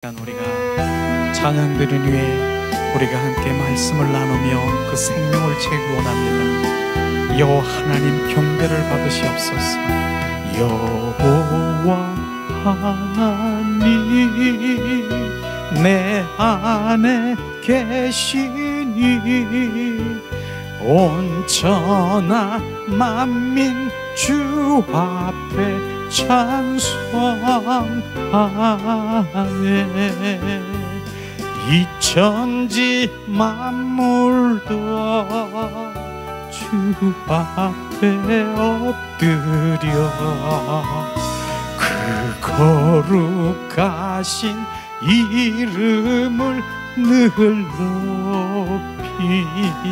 우리가 찬양 드린 후에 우리가 함께 말씀을 나누며 그 생명을 채우기 원합니다. 여호와 하나님 경배를 받으시옵소서. 여호와 하나님 내 안에 계시니 온 천하 만민 주 앞에 찬송하네. 이 천지 만물도 주 앞에 엎드려 그 거룩하신 이름을 늘 높이네.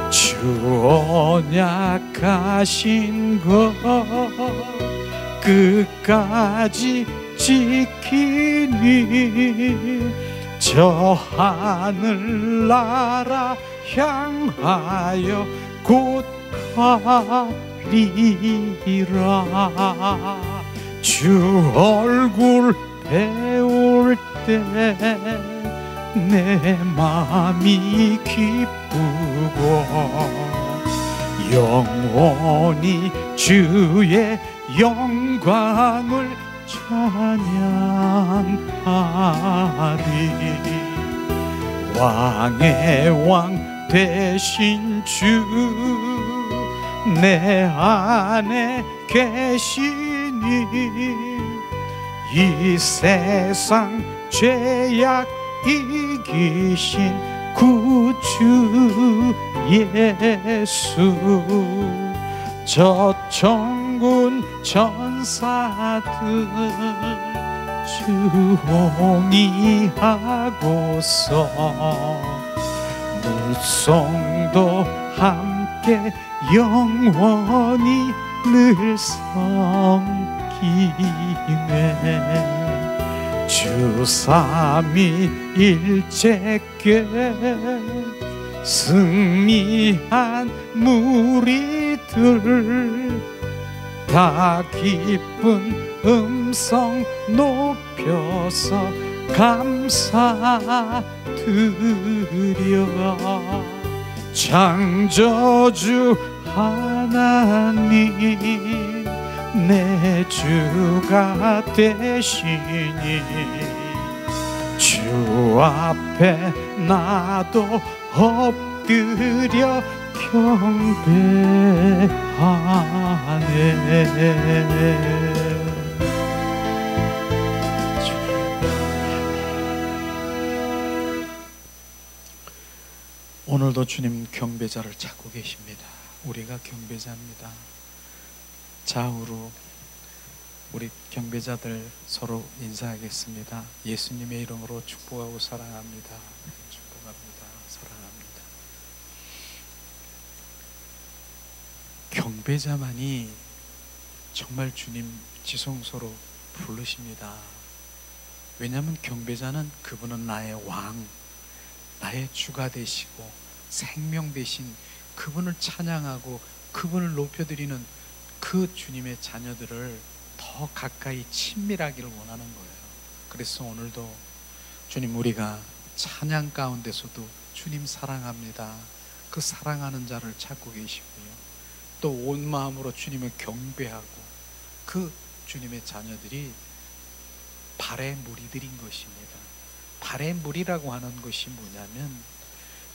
주 언약하신 것 끝까지 지키니 저 하늘나라 향하여 곧 가리라. 주 얼굴 배울 때 내 마음이 기쁘고 영원히 주의 영광을 찬양하리. 왕의 왕 되신 주 내 안에 계시니 이 세상 죄악 이기신 구주 예수. 저 천군 천사들 주홍이하고서 물성도 함께 영원히 늘 섬기네. 주 삼위일체께 승리한 무리들 다 기쁜 음성 높여서 감사드려. 창조주 하나님 내 주가 되시니 주 앞에 나도 엎드려 경배하네. 오늘도 주님 경배자를 찾고 계십니다. 우리가 경배자입니다. 좌우로 우리 경배자들 서로 인사하겠습니다. 예수님의 이름으로 축복하고 사랑합니다. 축복합니다. 사랑합니다. 경배자만이 정말 주님 지성소로 부르십니다. 왜냐하면 경배자는 그분은 나의 왕, 나의 주가 되시고 생명 되신 그분을 찬양하고 그분을 높여드리는 그 주님의 자녀들을 더 가까이 친밀하기를 원하는 거예요. 그래서 오늘도 주님 우리가 찬양 가운데서도 주님 사랑합니다. 그 사랑하는 자를 찾고 계시고요. 또 온 마음으로 주님을 경배하고 그 주님의 자녀들이 발의 무리들인 것입니다. 발의 무리라고 하는 것이 뭐냐면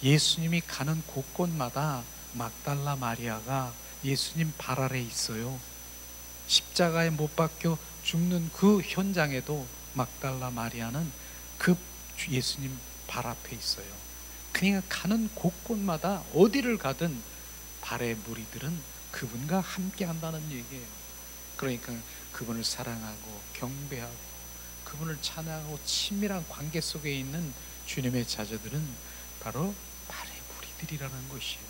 예수님이 가는 곳곳마다 막달라 마리아가 예수님 발 아래 있어요. 십자가에 못 박혀 죽는 그 현장에도 막달라 마리아는 그 예수님 발 앞에 있어요. 그러니까 가는 곳곳마다 어디를 가든 발의 무리들은 그분과 함께 한다는 얘기예요. 그러니까 그분을 사랑하고 경배하고 그분을 찬양하고 친밀한 관계 속에 있는 주님의 자녀들은 바로 발의 무리들이라는 것이에요.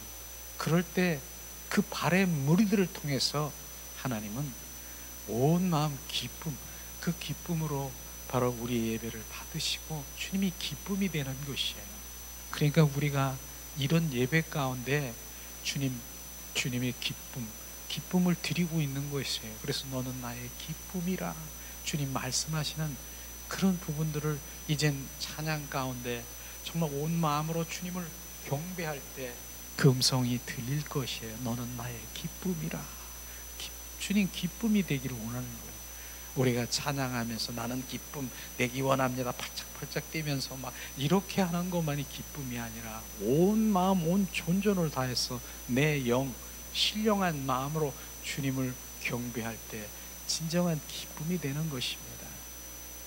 그럴 때 그 발의 무리들을 통해서 하나님은 온 마음 기쁨, 그 기쁨으로 바로 우리의 예배를 받으시고 주님이 기쁨이 되는 것이에요. 그러니까 우리가 이런 예배 가운데 주님의 기쁨을 드리고 있는 것이에요. 그래서 너는 나의 기쁨이라 주님 말씀하시는 그런 부분들을 이젠 찬양 가운데 정말 온 마음으로 주님을 경배할 때 그 음성이 들릴 것이에요. 너는 나의 기쁨이라. 주님 기쁨이 되기를 원하는 거예요. 우리가 찬양하면서 나는 기쁨 내기 원합니다. 팔짝팔짝 뛰면서 막 이렇게 하는 것만이 기쁨이 아니라 온 마음 온 존전을 다해서 내 영 신령한 마음으로 주님을 경배할 때 진정한 기쁨이 되는 것입니다.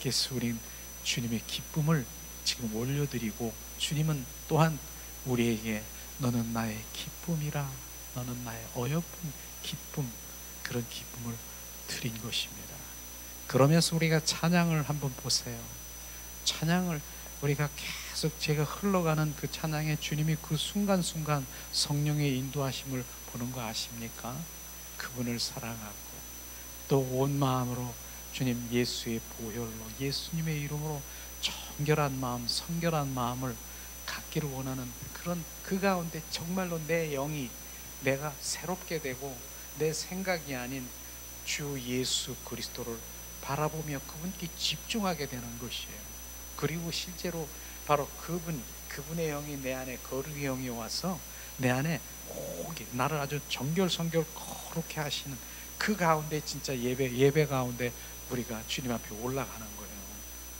그래서 우린 주님의 기쁨을 지금 올려드리고 주님은 또한 우리에게 너는 나의 기쁨이라, 너는 나의 어여쁜 기쁨, 그런 기쁨을 드린 것입니다. 그러면서 우리가 찬양을 한번 보세요. 찬양을 우리가 계속 제가 흘러가는 그 찬양에 주님이 그 순간순간 성령의 인도하심을 보는 거 아십니까? 그분을 사랑하고 또 온 마음으로 주님 예수의 보혈로 예수님의 이름으로 정결한 마음, 성결한 마음을 갖기를 원하는 그런 그 가운데 정말로 내 영이 내가 새롭게 되고 내 생각이 아닌 주 예수 그리스도를 바라보며 그분께 집중하게 되는 것이에요. 그리고 실제로 바로 그분의 영이 내 안에 거룩의 영이 와서 내 안에 오게 나를 아주 정결성결 거룩해 하시는 그 가운데 진짜 예배 가운데 우리가 주님 앞에 올라가는 거예요.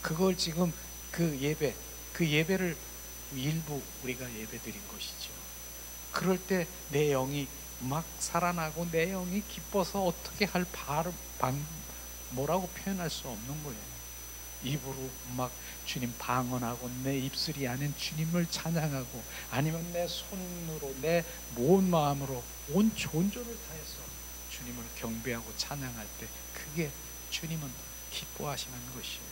그걸 지금 그 예배를 일부 우리가 예배 드린 것이죠. 그럴 때 내 영이 막 살아나고 내 영이 기뻐서 어떻게 할 뭐라고 표현할 수 없는 거예요. 입으로 막 주님 방언하고 내 입술이 아닌 주님을 찬양하고 아니면 내 손으로 내 온 마음으로 온 존재를 다해서 주님을 경배하고 찬양할 때 그게 주님은 기뻐하시는 것이에요.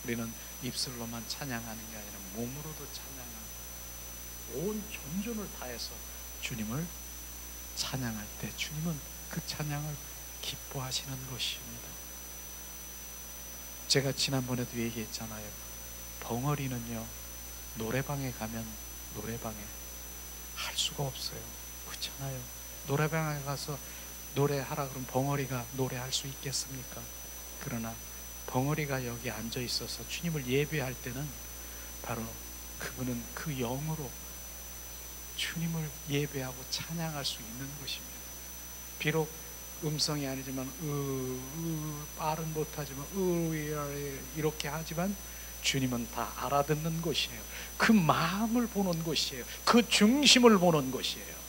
우리는 입술로만 찬양하는 게 아니라 몸으로도 찬양하고 온 존재를 다해서 주님을 찬양할 때 주님은 그 찬양을 기뻐하시는 것입니다. 제가 지난번에도 얘기했잖아요. 벙어리는요 노래방에 가면 노래방에 할 수가 없어요. 그렇잖아요. 노래방에 가서 노래하라 그러면 벙어리가 노래할 수 있겠습니까? 그러나 벙어리가 여기 앉아 있어서 주님을 예배할 때는 바로 그분은 그 영으로 주님을 예배하고 찬양할 수 있는 것입니다. 비록 음성이 아니지만 말은 못하지만 이렇게 하지만 주님은 다 알아듣는 것이에요. 그 마음을 보는 것이에요. 그 중심을 보는 것이에요.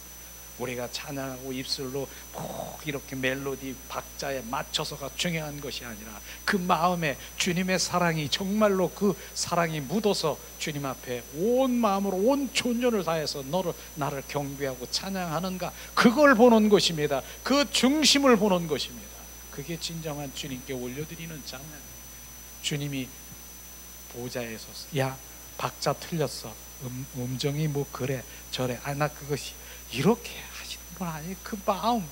우리가 찬양하고 입술로 꼭 이렇게 멜로디 박자에 맞춰서가 중요한 것이 아니라 그 마음에 주님의 사랑이 정말로 그 사랑이 묻어서 주님 앞에 온 마음으로 온 존재를 다해서 나를 경배하고 찬양하는가, 그걸 보는 것입니다. 그 중심을 보는 것입니다. 그게 진정한 주님께 올려드리는 찬양. 주님이 보좌에 서서 야 박자 틀렸어, 음정이 뭐 그래 저래, 나 그것이 이렇게 하시는 건 아니에요. 그 마음.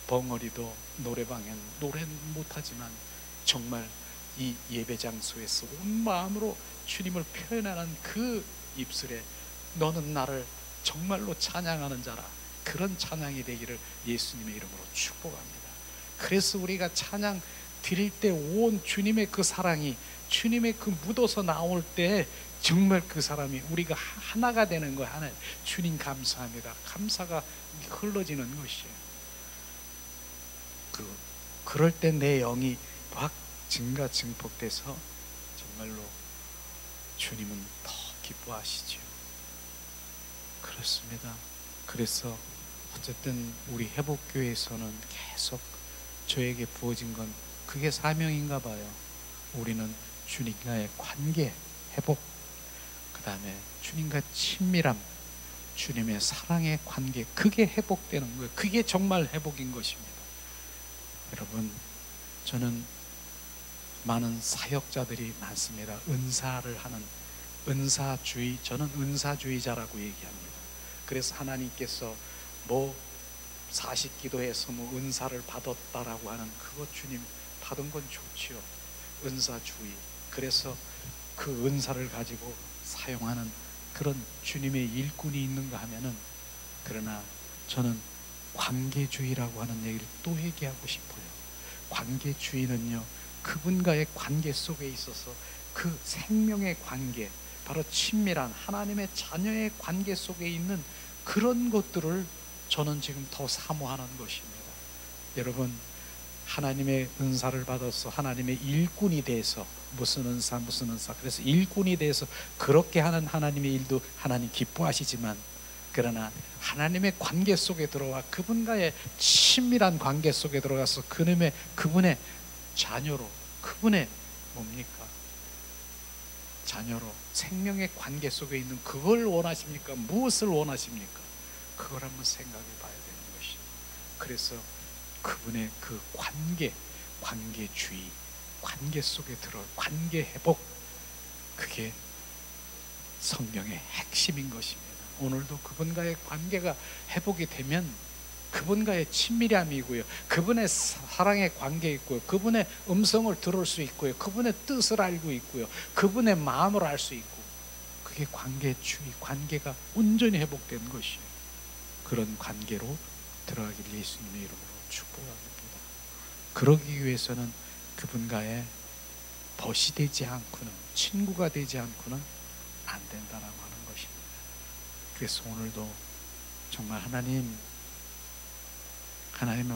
벙어리도 노래방엔 노래는 못하지만 정말 이 예배 장소에서 온 마음으로 주님을 표현하는 그 입술에 너는 나를 정말로 찬양하는 자라, 그런 찬양이 되기를 예수님의 이름으로 축복합니다. 그래서 우리가 찬양 드릴 때 온 주님의 그 사랑이 주님의 그 묻어서 나올 때 정말 그 사람이 우리가 하나가 되는 거예요. 하나. 주님 감사합니다. 감사가 흘러지는 것이에요. 그럴 때 내 영이 막 증폭돼서 정말로 주님은 더 기뻐하시죠. 그렇습니다. 그래서 어쨌든 우리 회복교회에서는 계속 저에게 부어진 건 그게 사명인가 봐요. 우리는 주님과의 관계 회복, 그 다음에 주님과 친밀함, 주님의 사랑의 관계, 그게 회복되는 거예요. 그게 정말 회복인 것입니다. 여러분, 저는 많은 사역자들이 많습니다. 은사를 하는 은사주의, 저는 은사주의자라고 얘기합니다. 그래서 하나님께서 뭐 40기도해서 뭐 은사를 받았다라고 하는 그거 주님 받은 건 좋지요. 은사주의. 그래서 그 은사를 가지고 사용하는 그런 주님의 일꾼이 있는가 하면은, 그러나 저는 관계주의라고 하는 얘기를 또 얘기하고 싶어요. 관계주의는요, 그분과의 관계 속에 있어서 그 생명의 관계, 바로 친밀한 하나님의 자녀의 관계 속에 있는 그런 것들을 저는 지금 더 사모하는 것입니다. 여러분, 하나님의 은사를 받아서 하나님의 일꾼이 돼서 무슨 은사 그래서 일꾼이 돼서 그렇게 하는 하나님의 일도 하나님 기뻐하시지만, 그러나 하나님의 관계 속에 들어와 그분과의 친밀한 관계 속에 들어가서 그분의 자녀로, 그분의 뭡니까? 자녀로 생명의 관계 속에 있는 그걸 원하십니까? 무엇을 원하십니까? 그걸 한번 생각해 봐야 되는 것이. 그래서 그분의 그 관계주의, 관계 속에 들어 관계 회복, 그게 성경의 핵심인 것입니다. 오늘도 그분과의 관계가 회복이 되면 그분과의 친밀함이고요, 그분의 사랑의 관계 있고요, 그분의 음성을 들을 수 있고요, 그분의 뜻을 알고 있고요, 그분의 마음을 알 수 있고, 그게 관계주의, 관계가 온전히 회복된 것이에요. 그런 관계로 들어가길 예수님의 이름으로 축복합니다. 그러기 위해서는 그분과의 벗이 되지 않고는, 친구가 되지 않고는 안 된다라고 하는 것입니다. 그래서 오늘도 정말 하나님의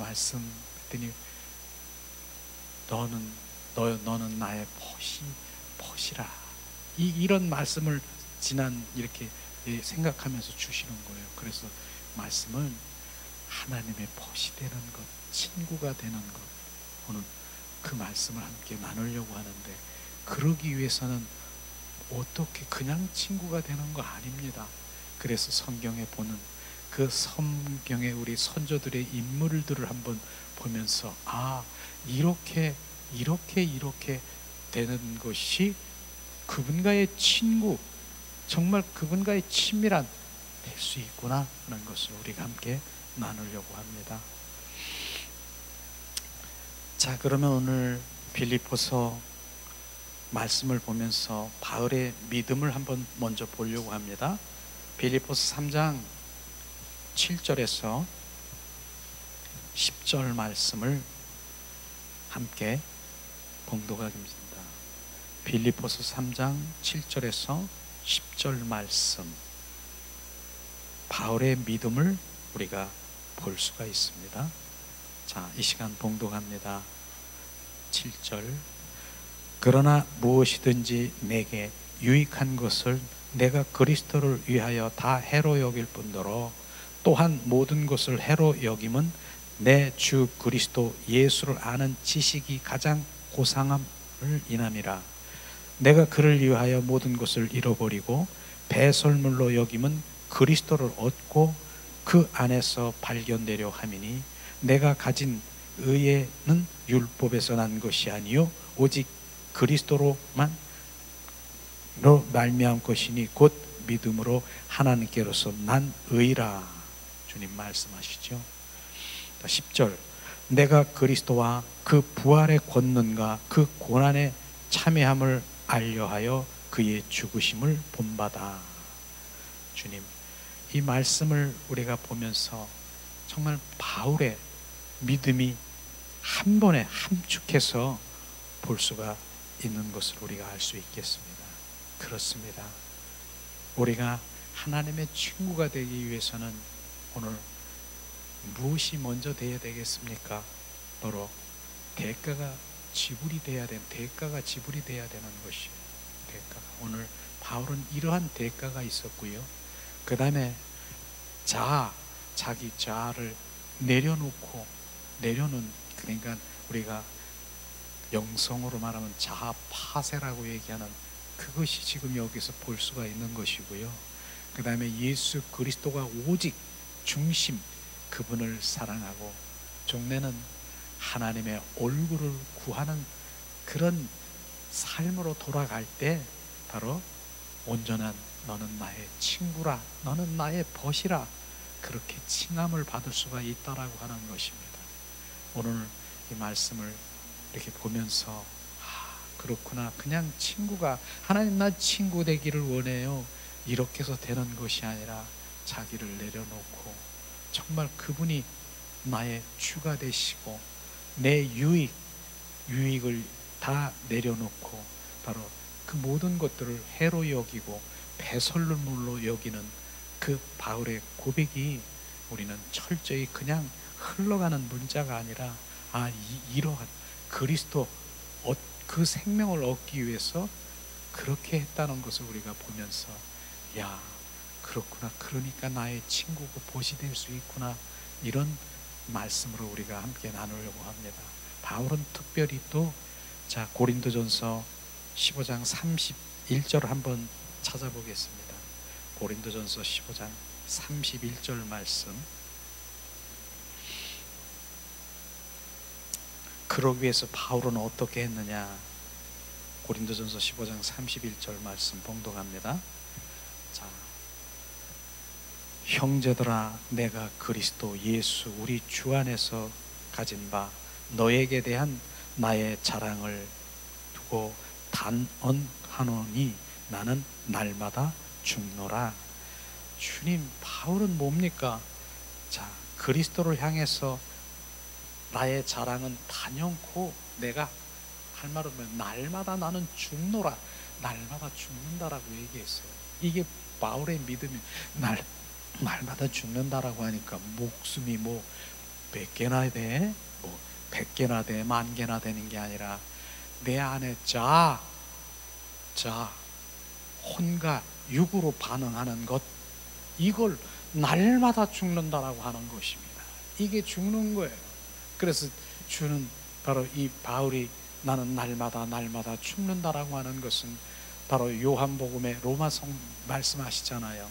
말씀 했더니 너는 나의 벗이라, 이런 말씀을 지난 이렇게 생각하면서 주시는 거예요. 그래서 말씀은 하나님의 벗이 되는 것, 친구가 되는 것, 오늘 그 말씀을 함께 나누려고 하는데, 그러기 위해서는 어떻게 그냥 친구가 되는 거 아닙니다. 그래서 성경에 보는 그 성경의 우리 선조들의 인물들을 한번 보면서, 이렇게 되는 것이 그분과의 친구, 정말 그분과의 친밀한 될 수 있구나 하는 것을 우리가 함께 나누려고 합니다. 자, 그러면 오늘 빌립보서 말씀을 보면서 바울의 믿음을 한번 먼저 보려고 합니다. 빌립보서 3장 7절에서 10절 말씀을 함께 봉독하겠습니다. 빌립보서 3장 7절에서 10절 말씀, 바울의 믿음을 우리가 볼 수가 있습니다. 자, 이 시간 봉독합니다. 7절. 그러나 무엇이든지 내게 유익한 것을 내가 그리스도를 위하여 다 해로 여길 뿐더러 또한 모든 것을 해로 여김은 내 주 그리스도 예수를 아는 지식이 가장 고상함을 인함이라. 내가 그를 위하여 모든 것을 잃어버리고 배설물로 여김은 그리스도를 얻고 그 안에서 발견되려 함이니, 내가 가진 의에는 율법에서 난 것이 아니요 오직 그리스도로만 말미암은 것이니 곧 믿음으로 하나님께로서 난 의라. 주님 말씀하시죠. 10절. 내가 그리스도와 그 부활의 권능과 그 고난의 참여함을 알려하여 그의 죽으심을 본받아. 주님, 이 말씀을 우리가 보면서 정말 바울의 믿음이 한 번에 함축해서 볼 수가 있는 것을 우리가 알 수 있겠습니다. 그렇습니다. 우리가 하나님의 친구가 되기 위해서는 오늘 무엇이 먼저 되어야 되겠습니까? 바로 대가가 지불이 돼야 되는 것이에요. 대가가. 오늘 바울은 이러한 대가가 있었고요, 그 다음에 자기 자아를 내려놓는, 그러니까 우리가 영성으로 말하면 자아 파쇄라고 얘기하는 그것이 지금 여기서 볼 수가 있는 것이고요, 그 다음에 예수 그리스도가 오직 중심, 그분을 사랑하고 종래는 하나님의 얼굴을 구하는 그런 삶으로 돌아갈 때 바로 온전한 너는 나의 친구라, 너는 나의 벗이라, 그렇게 칭함을 받을 수가 있다라고 하는 것입니다. 오늘 이 말씀을 이렇게 보면서 그렇구나, 그냥 친구가, 하나님 나 친구 되기를 원해요, 이렇게 해서 되는 것이 아니라 자기를 내려놓고 정말 그분이 나의 주가 되시고 내 유익을 다 내려놓고 바로 그 모든 것들을 해로 여기고 배설물로 여기는 그 바울의 고백이 우리는 철저히 그냥 흘러가는 문자가 아니라 이러한 그리스도 그 생명을 얻기 위해서 그렇게 했다는 것을 우리가 보면서 야, 그렇구나, 그러니까 나의 친구고 보시 될 수 있구나, 이런 말씀으로 우리가 함께 나누려고 합니다. 바울은 특별히 또 고린도전서 15장 31절 한번 찾아보겠습니다. 고린도전서 15장 31절 말씀. 그러기 위해서 바울은 어떻게 했느냐? 고린도전서 15장 31절 말씀 봉독합니다. 자, 형제들아, 내가 그리스도 예수 우리 주 안에서 가진 바 너에게 대한 나의 자랑을 두고 단언하노니 나는 날마다 죽노라. 주님, 바울은 뭡니까? 자, 그리스도를 향해서 나의 자랑은 단연코 내가 할 말은 날마다 나는 죽노라, 날마다 죽는다라고 얘기했어요. 이게 바울의 믿음이 날마다 죽는다라고 하니까 목숨이 뭐 100개나 돼, 뭐 100개나 돼, 10,000개나 되는 게 아니라 내 안에 혼과 육으로 반응하는 것, 이걸 날마다 죽는다라고 하는 것입니다. 이게 죽는 거예요. 그래서 주는 바로 이 바울이 나는 날마다 죽는다라고 하는 것은 바로 요한복음의 로마성 말씀하시잖아요.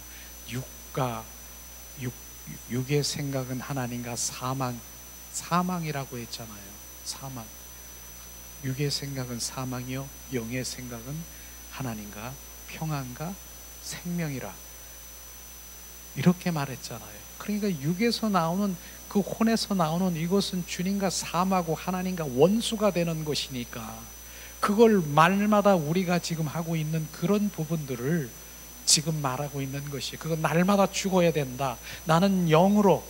육의 생각은 하나님과 사망이라고 했잖아요. 사망. 육의 생각은 사망이요 영의 생각은 하나님과 평안과 생명이라, 이렇게 말했잖아요. 그러니까 육에서 나오는 그 혼에서 나오는 이것은 주님과 삼하고 하나님과 원수가 되는 것이니까, 그걸 말마다 우리가 지금 하고 있는 그런 부분들을 지금 말하고 있는 것이, 그거 날마다 죽어야 된다. 나는 영으로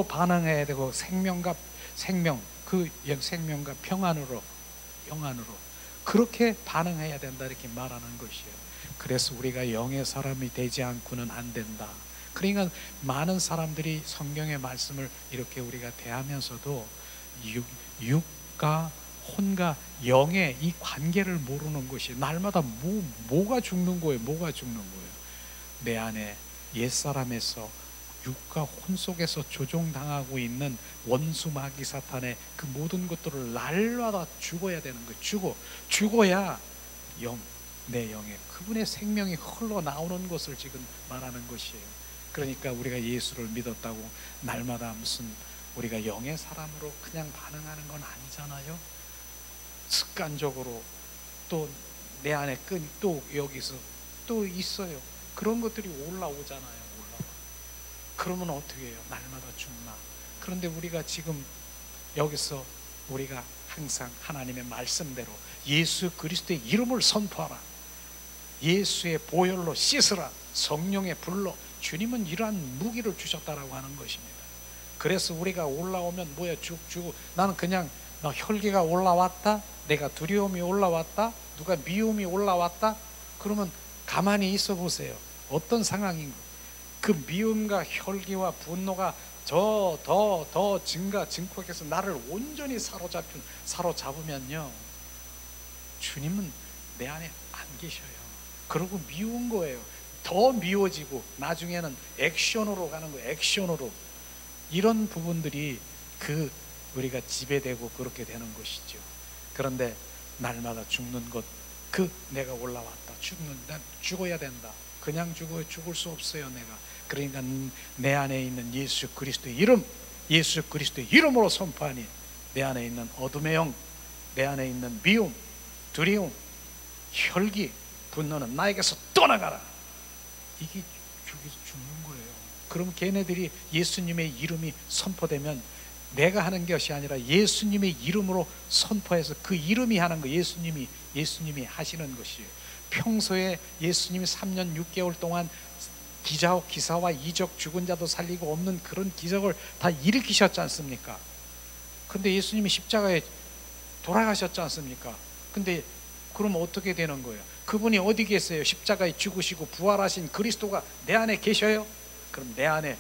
반응해야 되고 생명과 평안으로 그렇게 반응해야 된다, 이렇게 말하는 것이에요. 그래서 우리가 영의 사람이 되지 않고는 안 된다. 그러니까 많은 사람들이 성경의 말씀을 이렇게 우리가 대하면서도 육과 혼과 영의 이 관계를 모르는 것이, 날마다 뭐가 죽는 거예요? 내 안에 옛사람에서 육과 혼 속에서 조종당하고 있는 원수 마귀 사탄의 그 모든 것들을 날마다 죽어야 되는 거예요. 죽어야 내 영에 그분의 생명이 흘러나오는 것을 지금 말하는 것이에요. 그러니까 우리가 예수를 믿었다고 날마다 무슨 우리가 영의 사람으로 그냥 반응하는 건 아니잖아요. 습관적으로 또 내 안에 또 여기서 또 있어요. 그런 것들이 올라오잖아요. 그러면 어떻게 해요? 날마다 죽나? 그런데 우리가 지금 여기서 우리가 항상 하나님의 말씀대로 예수 그리스도의 이름을 선포하라, 예수의 보혈로 씻으라, 성령의 불로, 주님은 이러한 무기를 주셨다라고 하는 것입니다. 그래서 우리가 올라오면 뭐야? 죽고 나는 그냥 혈기가 올라왔다, 내가 두려움이 올라왔다, 누가 미움이 올라왔다, 그러면 가만히 있어 보세요. 어떤 상황인가? 그 미움과 혈기와 분노가 더 증폭해서 나를 온전히 사로잡으면요, 주님은 내 안에 안 계셔요. 그러고 미운 거예요. 더 미워지고 나중에는 액션으로 가는 거예요. 액션으로. 이런 부분들이 우리가 지배되고 그렇게 되는 것이죠. 그런데 날마다 죽는 것, 내가 올라왔다, 죽어야 된다. 그냥 죽을 수 없어요. 내가. 그러니까 내 안에 있는 예수 그리스도의 이름으로 선포하니 내 안에 있는 어둠의 영, 내 안에 있는 미움, 두려움, 혈기, 분노는 나에게서 떠나가라. 이게 죽는 거예요. 그럼 걔네들이 예수님의 이름이 선포되면 내가 하는 것이 아니라 예수님의 이름으로 선포해서 그 이름이 하는 거, 예수님이 하시는 것이에요. 평소에 예수님이 3년 6개월 동안 기사와 이적, 죽은 자도 살리고 없는 그런 기적을 다 일으키셨지 않습니까? 근데 예수님이 십자가에 돌아가셨지 않습니까? 근데 그럼 어떻게 되는 거예요? 그분이 어디 계세요? 십자가에 죽으시고 부활하신 그리스도가 내 안에 계셔요? 그럼 내 안에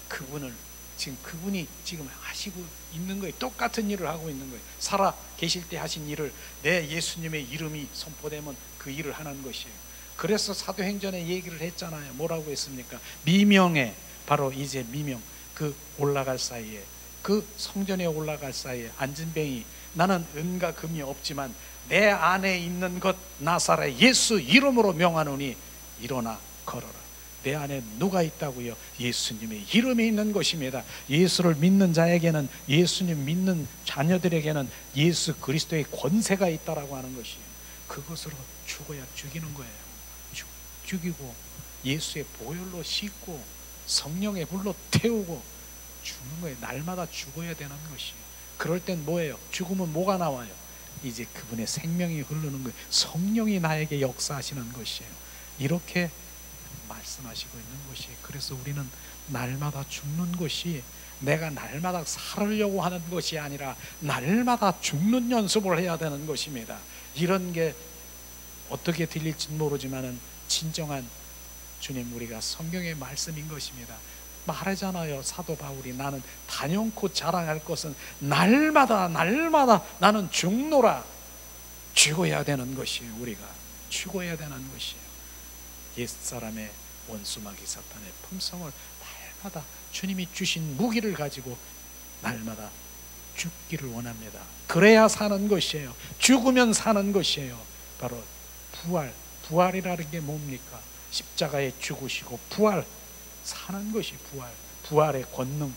그분을 지금 그분이 지금 하시고 있는 거예요. 똑같은 일을 하고 있는 거예요. 살아 계실 때 하신 일을 내 예수님의 이름이 선포되면 그 일을 하는 것이에요. 그래서 사도행전에 얘기를 했잖아요. 뭐라고 했습니까? 미명에, 바로 이제 미명, 그 올라갈 사이에, 그 성전에 올라갈 사이에 안진뱅이, 나는 은과 금이 없지만 내 안에 있는 것 나사렛 예수 이름으로 명하노니 일어나 걸어라. 내 안에 누가 있다고요? 예수님의 이름이 있는 것입니다. 예수를 믿는 자에게는, 예수님 믿는 자녀들에게는 예수 그리스도의 권세가 있다라고 하는 것이에요. 그것으로 죽어야 죽이는 거예요. 죽이고 예수의 보혈로 씻고 성령의 불로 태우고 죽는 거예요. 날마다 죽어야 되는 것이에요. 그럴 땐 뭐예요? 죽으면 뭐가 나와요? 이제 그분의 생명이 흐르는 거예요. 성령이 나에게 역사하시는 것이에요. 이렇게 말씀하시고 있는 것이, 그래서 우리는 날마다 죽는 것이 내가 날마다 살으려고 하는 것이 아니라 날마다 죽는 연습을 해야 되는 것입니다. 이런 게 어떻게 들릴지 모르지만은 진정한 주님 우리가 성경의 말씀인 것입니다. 말하잖아요. 사도 바울이 나는 단연코 자랑할 것은 날마다 나는 죽노라. 죽어야 되는 것이에요. 우리가 죽어야 되는 것이에요. 옛사람의 원수마귀 사탄의 품성을 날마다 주님이 주신 무기를 가지고 날마다 죽기를 원합니다. 그래야 사는 것이에요. 죽으면 사는 것이에요. 바로 부활이라는 게 뭡니까? 십자가에 죽으시고 부활, 사는 것이 부활의 권능,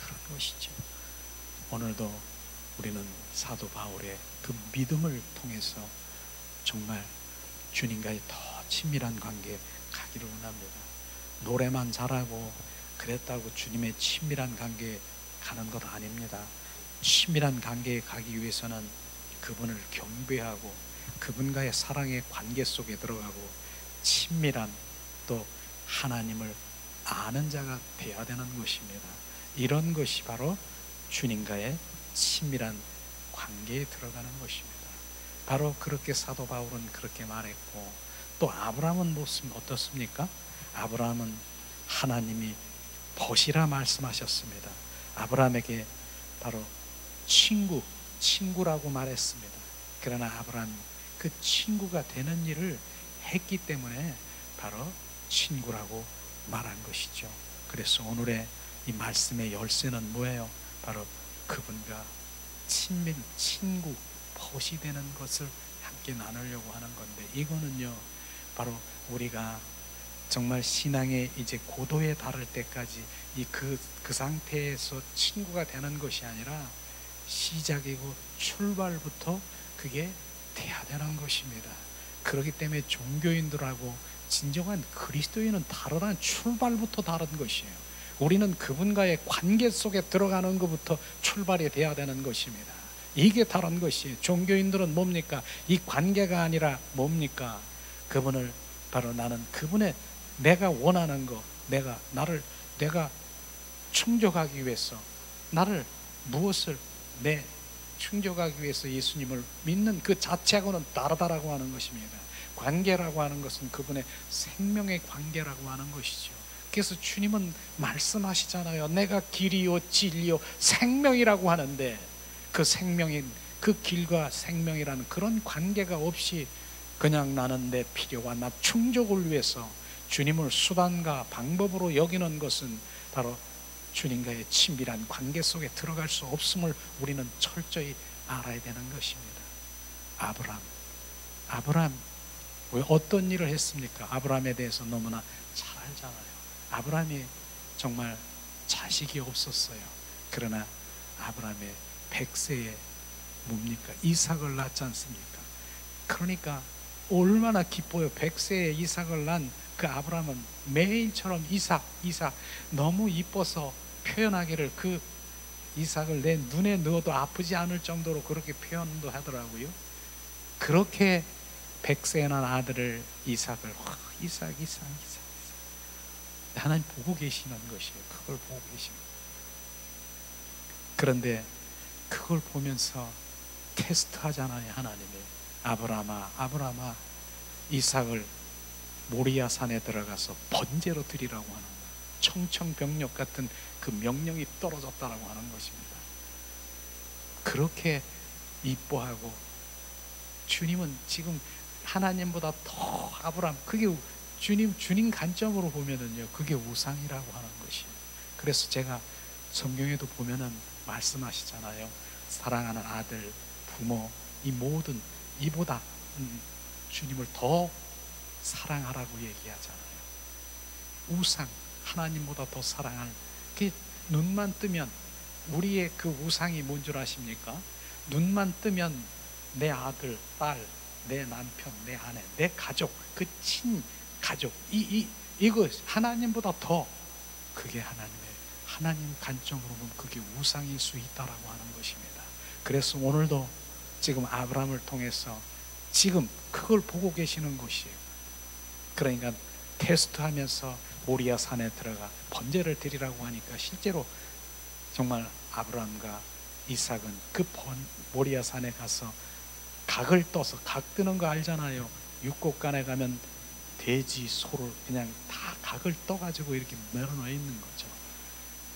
그런 것이죠. 오늘도 우리는 사도 바울의 그 믿음을 통해서 정말 주님과의 더 친밀한 관계에 가기를 원합니다. 노래만 잘하고 그랬다고 주님의 친밀한 관계에 가는 것 아닙니다. 친밀한 관계에 가기 위해서는 그분을 경배하고 그분과의 사랑의 관계 속에 들어가고 친밀한, 또 하나님을 아는 자가 되어야 되는 것입니다. 이런 것이 바로 주님과의 친밀한 관계에 들어가는 것입니다. 바로 그렇게 사도 바울은 그렇게 말했고, 또 아브라함은 어떻습니까? 아브라함은 하나님이 벗이라 말씀하셨습니다. 아브라함에게 바로 친구라고 말했습니다. 그러나 아브라함이 그 친구가 되는 일을 했기 때문에 바로 친구라고 말한 것이죠. 그래서 오늘의 이 말씀의 열쇠는 뭐예요? 바로 그분과 친구, 벗이 되는 것을 함께 나누려고 하는 건데, 이거는요 바로 우리가 정말 신앙의 이제 고도에 달할 때까지 그 상태에서 친구가 되는 것이 아니라 시작이고 출발부터 그게 돼야 되는 것입니다. 그렇기 때문에 종교인들하고 진정한 그리스도인은 다르다는 출발부터 다른 것이에요. 우리는 그분과의 관계 속에 들어가는 것부터 출발이 돼야 되는 것입니다. 이게 다른 것이에요. 종교인들은 뭡니까? 이 관계가 아니라 뭡니까? 그분을 바로 나는 그분의 내가 원하는 거, 내가 충족하기 위해서 나를 무엇을 충족하기 위해서 예수님을 믿는 그 자체하고는 다르다라고 하는 것입니다. 관계라고 하는 것은 그분의 생명의 관계라고 하는 것이죠. 그래서 주님은 말씀하시잖아요. 내가 길이요 진리요 생명이라고 하는데, 그 생명인 그 길과 생명이라는 그런 관계가 없이 그냥 나는 내 필요와 나 충족을 위해서 주님을 수단과 방법으로 여기는 것은 바로 주님과의 친밀한 관계 속에 들어갈 수 없음을 우리는 철저히 알아야 되는 것입니다. 아브라함 왜 어떤 일을 했습니까? 아브라함에 대해서 너무나 잘 알잖아요. 아브라함이 정말 자식이 없었어요. 그러나 아브라함의 100세에 뭡니까? 이삭을 낳지 않습니까? 그러니까 얼마나 기뻐요. 100세에 이삭을 낳은 그 아브라함은 매일처럼 이삭 너무 이뻐서 표현하기를 그 이삭을 내 눈에 넣어도 아프지 않을 정도로 그렇게 표현도 하더라고요. 그렇게 100세에 난 아들을 이삭을 이삭 하나님 보고 계시는 것이에요. 그걸 보고 계시는. 그런데 그걸 보면서 테스트하잖아요. 하나님이 아브라함아 이삭을 모리아 산에 들어가서 번제로 드리라고 하는 거예요. 청천벽력 같은 그 명령이 떨어졌다라고 하는 것입니다. 그렇게 이뻐하고 주님은 지금 하나님보다 더 아브라함, 그게 주님 관점으로 보면은요, 그게 우상이라고 하는 것이에요. 그래서 제가 성경에도 보면은 말씀하시잖아요. 사랑하는 아들, 부모, 이 모든 이보다 주님을 더 사랑하라고 얘기하잖아요. 우상, 하나님보다 더 사랑할, 그 눈만 뜨면 우리의 그 우상이 뭔 줄 아십니까? 눈만 뜨면 내 아들, 딸, 내 남편, 내 아내, 내 가족, 그 친가족, 이거 하나님보다 더, 그게 하나님 관점으로 보면 그게 우상일 수 있다라고 하는 것입니다. 그래서 오늘도 지금 아브라함을 통해서 지금 그걸 보고 계시는 것이에요. 그러니까 테스트하면서 모리아 산에 들어가 번제를 드리라고 하니까 실제로 정말 아브라함과 이삭은 그 모리아 산에 가서 각을 떠서, 각 뜨는 거 알잖아요. 육곡간에 가면 돼지, 소를 그냥 다 각을 떠가지고 이렇게 내려놓아 있는 거죠.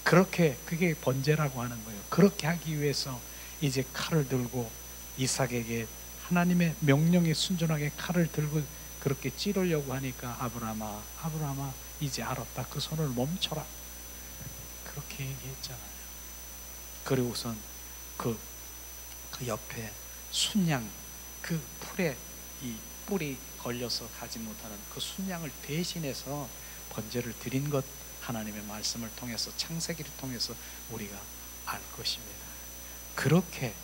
그렇게, 그게 번제라고 하는 거예요. 그렇게 하기 위해서 이제 칼을 들고 이삭에게 하나님의 명령에 순종하게 칼을 들고 그렇게 찌르려고 하니까 아브라함아 이제 알았다, 그 손을 멈춰라, 그렇게 얘기했잖아요. 그리고선 그 옆에 순양, 그 풀에 이 뿔이 걸려서 가지 못하는 그 순양을 대신해서 번제를 드린 것, 하나님의 말씀을 통해서, 창세기를 통해서 우리가 알 것입니다. 그렇게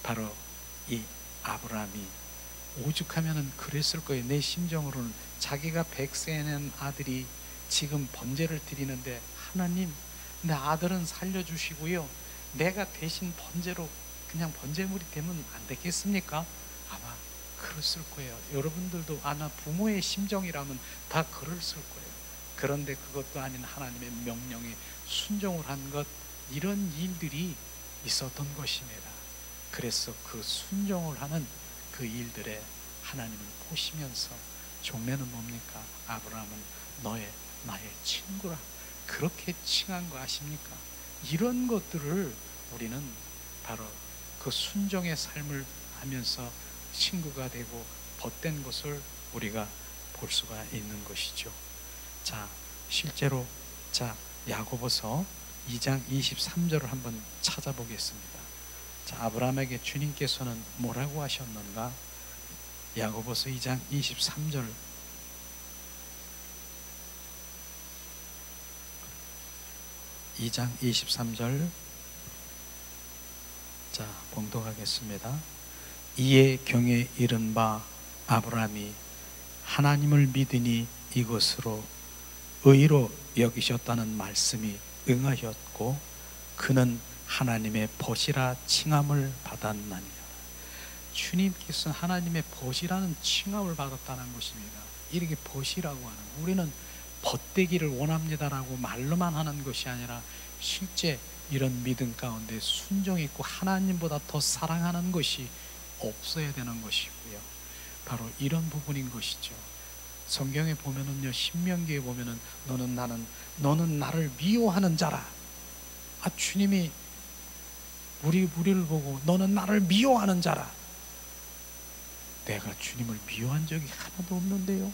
바로 이 아브라함이 오죽하면은 그랬을 거예요. 내 심정으로는 자기가 100세 낸 아들이 지금 번제를 드리는데, 하나님 내 아들은 살려주시고요, 내가 대신 번제로 그냥 번제물이 되면 안 되겠습니까? 아마 그랬을 거예요. 여러분들도 아마 부모의 심정이라면 다 그랬을 거예요. 그런데 그것도 아닌 하나님의 명령에 순종을 한 것, 이런 일들이 있었던 것입니다. 그래서 그 순종을 하는 그 일들에 하나님은 보시면서 종례는 뭡니까? 아브라함은 나의 친구라, 그렇게 칭한 거 아십니까? 이런 것들을 우리는 바로 그 순종의 삶을 하면서 친구가 되고 벗된 것을 우리가 볼 수가 있는 것이죠. 자, 실제로 야고보서 2장 23절을 한번 찾아보겠습니다. 자, 아브라함에게 주님께서는 뭐라고 하셨는가? 야고보서 2장 23절. 자, 봉독하겠습니다. 이에 경에 이른 바 아브라함이 하나님을 믿으니 이것으로 의로 여기셨다는 말씀이 응하였고, 그는 하나님의 벗이라 칭함을 받았나니라. 주님께서는 하나님의 벗이라는 칭함을 받았다는 것입니다. 이렇게 벗이라고 하는, 우리는 벗되기를 원합니다라고 말로만 하는 것이 아니라 실제 이런 믿음 가운데 순종이 있고 하나님보다 더 사랑하는 것이 없어야 되는 것이고요. 바로 이런 부분인 것이죠. 성경에 보면은요, 신명기에 보면은 너는 나를 미워하는 자라. 주님이 우리를 보고 너는 나를 미워하는 자라. 내가 주님을 미워한 적이 하나도 없는데요.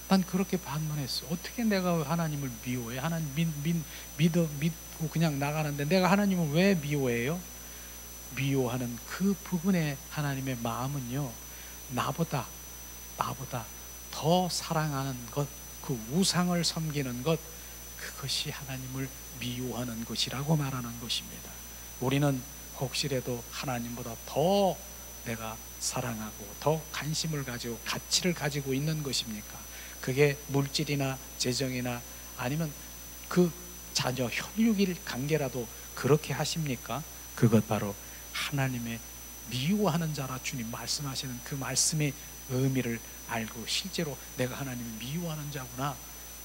난 그렇게 반문했어. 어떻게 내가 하나님을 미워해? 하나님 믿고 그냥 나가는데 내가 하나님을 왜 미워해요? 미워하는 그 부분에 하나님의 마음은요, 나보다 더 사랑하는 것, 그 우상을 섬기는 것, 그것이 하나님을 미워하는 것이라고 말하는 것입니다. 우리는 혹시라도 하나님보다 더 내가 사랑하고 더 관심을 가지고 가치를 가지고 있는 것입니까? 그게 물질이나 재정이나 아니면 그 자녀 혈육일 관계라도 그렇게 하십니까? 그것 바로 하나님의 미워하는 자라 주님 말씀하시는 그 말씀의 의미를 알고 실제로 내가 하나님을 미워하는 자구나,